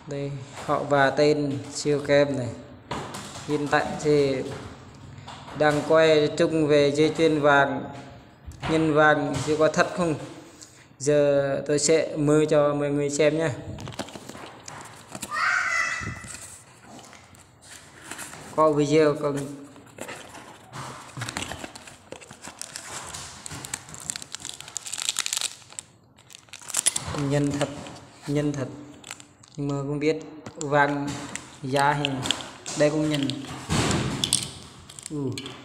Đây họ và tên siêu kem này. Hiện tại thì đang quay chung về dây chuyền vàng, nhân vàng chưa có thật không. Giờ tôi sẽ mời cho mọi người xem nhé. Có video còn nhân thật, nhưng mà không biết vàng giá thì đây cũng nhân.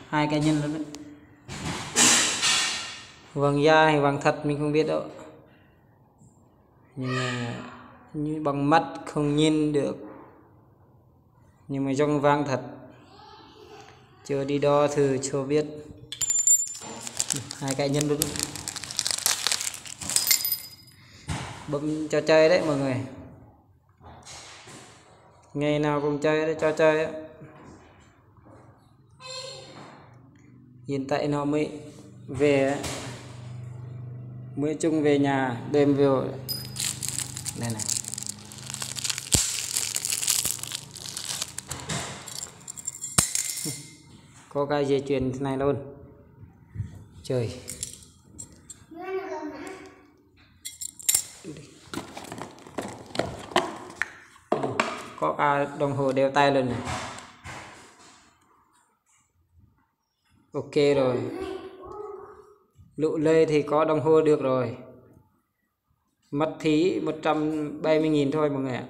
Hai cái nhân luôn đấy. Vàng da hay vàng thật mình không biết đâu, nhưng mà như bằng mắt không nhìn được, nhưng mà trong vàng thật. Chưa đi đo thử cho biết. Hai cái nhân luôn, bấm cho chơi đấy mọi người, ngày nào cũng chơi đấy, cho chơi đấy. Hiện tại nó mới về, mới chung về nhà đem vào đây này. Có cái dây chuyền thế này luôn, trời. Có cả đồng hồ đeo tay luôn này. Ok rồi, lụ lê thì có đồng hồ được rồi. Mất phí 170.000 thôi mọi người ạ.